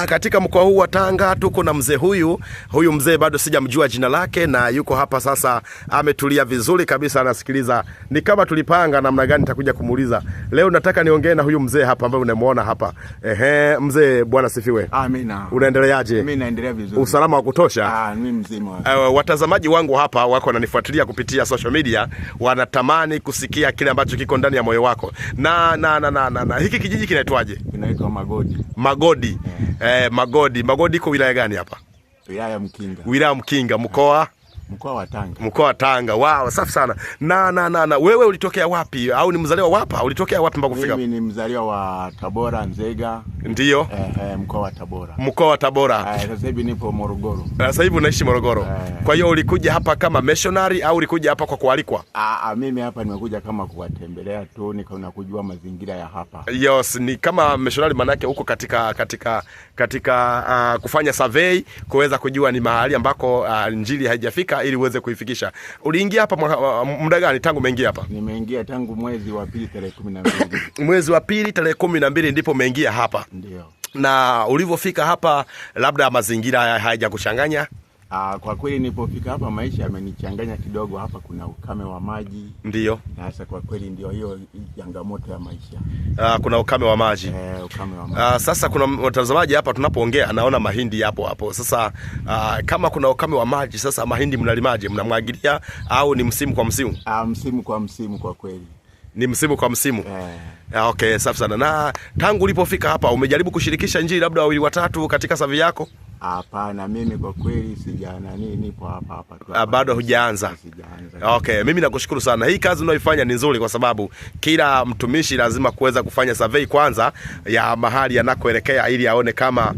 Katika mkoa huu wa Tanga tuko na mzee huyu mzee bado sijamjua jina lake, na yuko hapa sasa, ametulia vizuri kabisa, anasikiliza. Ni kama tulipanga namna gani nitakuja kumuuliza. Leo nataka niongee na huyu mzee hapa ambaye unamuona hapa. Mzee, bwana sifiwe. Amina. Unaendeleaje? Mimi naendelea vizuri. Usalama wa kutosha? Mimi mzima. Watazamaji wangu hapa wako wananifuatilia kupitia social media, wanatamani kusikia kile ambacho kiko ndani ya moyo wako. Na hiki kijiji kinaitwaje? Kinaitwa Magodi. Magodi. Magodi iko wilaya gani hapa? Wilaya Mkinga. Wilaya Mkinga, mkoa wa Tanga. Mkoa wa Tanga. Wow, safi sana. Na wewe ulitokea wapi, au ni mzaliwa wapa? Ulitokea wapi mpaka kufika? Mimi ni mzaliwa wa Tabora, Nzega. Ndio. Mkoa wa Tabora. Mkoa wa Tabora. Sasa hivi nipo Morogoro. Sasa hivi unaishi Morogoro. Kwa hiyo ulikuja hapa kama missionary au ulikuja hapa kwa kualikwa? Mimi hapa nimekuja kama kuwatembelea tu, nikaona kujua mazingira ya hapa. Yes, ni kama missionary, maana yake huko katika kufanya survey, kuweza kujua ni mahali ambako injili haijafika ili uweze kuifikisha. Uliingia hapa muda gani tangu umeingia hapa? Nimeingia tangu mwezi wa pili tarehe 12. Mwezi wa pili tarehe 12 ndipo umeingia hapa. Ndio. Na ulivyofika hapa, labda mazingira hayajakuchanganya? Kwa kweli nilipofika hapa maisha yamenichanganya kidogo. Hapa kuna ukame wa maji. Ndio. Na sasa kwa kweli ndio hiyo changamoto ya maisha. Kuna ukame wa maji. Ukame wa maji. Sasa kuna watazamaji hapa tunapoongea anaona mahindi hapo. Sasa kama kuna ukame wa maji, sasa mahindi mnalimaje? Mnamwagilia au ni msimu kwa msimu? Msimu kwa msimu kwa kweli. Ni msimu kwa msimu. Okay, safi sana. Na tangu ulipofika hapa umejaribu kushirikisha injili labda wawili watatu katika savi yako? Hapana, mimi kwa kweli nipo hapa tu. Bado hujaanza? Okay, mimi nakushukuru sana. Hii kazi unayoifanya ni nzuri, kwa sababu kila mtumishi lazima kuweza kufanya survey kwanza ya mahali yanakoelekea, ili aone kama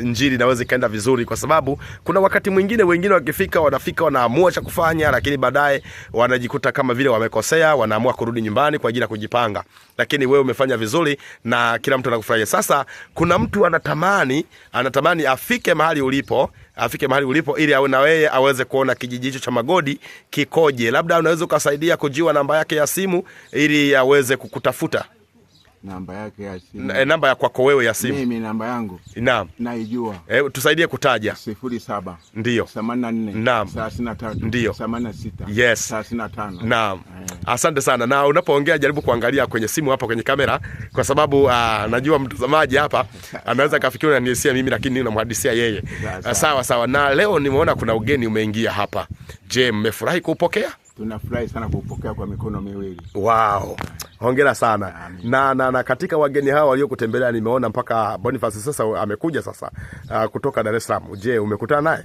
injili inaweza kaenda vizuri, kwa sababu kuna wakati mwingine wengine wanafika wanaamua cha kufanya, lakini baadaye wanajikuta kama vile wamekosea, wanaamua kurudi nyumbani kwa ajili ya kujipanga. Lakini wewe umefanya vizuri na kila mtu anakufurahia. Sasa kuna mtu anatamani afike mahali ulipo ili awe na wewe aweze kuona kijiji hicho cha Magodi kikoje. Labda unaweza ukasaidia kujua namba yake ya simu ili aweze kukutafuta. Namba yake ya simu. Namba ya kwako wewe ya simu. Mimi namba yangu. Naam. Naijua. Tusaidie kutaja. 07. Ndio. 84. Naam. 33. Ndio. 86. Yes. 35. Naam. Asante sana. Na unapoongea jaribu kuangalia kwenye simu hapa kwenye kamera, kwa sababu najua mtazamaji hapa anaweza kafikiri unanihisia mimi, lakini ninamhadisia yeye. Sawa. Na leo nimeona kuna ugeni umeingia hapa. Je, mmefurahi kuupokea? Tunafurahi sana kuupokea kwa mikono miwili. Wow. Hongera sana. Na katika wageni hawa waliokutembelea nimeona mpaka Boniface sasa amekuja sasa kutoka Dar es Salaam. Je, umekutana naye?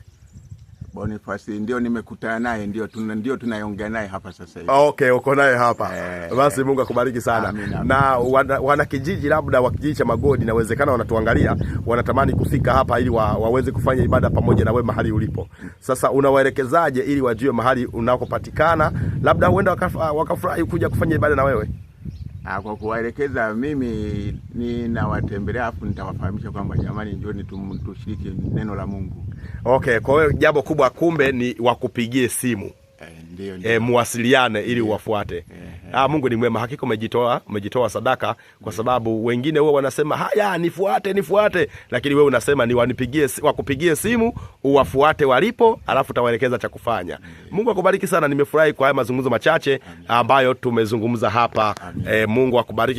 Boniface ndio nimekutana naye, ndio tunaongea naye hapa sasa hivi. Okay, uko naye hapa. Basi Mungu akubariki sana. Amina. Na wana kijiji labda wa kijiji cha Magodi, inawezekana wanatuangalia, wanatamani kufika hapa ili waweze kufanya ibada pamoja na wewe mahali ulipo. Sasa unawaelekezaje ili wajue mahali unakopatikana, labda huenda wakafurahi kuja kufanya ibada na wewe? Kwa kuwaelekeza, mimi ninawatembelea afu nitawafahamisha kwamba jamani, njooni tushiriki neno la Mungu. Okay, kwa hiyo jambo kubwa kumbe ni wakupigie simu. Ndio. Muwasiliane ili uwafuate. Mungu ni mwema, hakika umejitoa sadaka, kwa sababu wengine wao wanasema haya nifuate, lakini wewe unasema ni wakupigie simu uwafuate walipo, alafu utawaelekeza cha kufanya. Mungu akubariki sana. Nimefurahi kwa haya mazungumzo machache ambayo tumezungumza hapa. Mungu akubariki.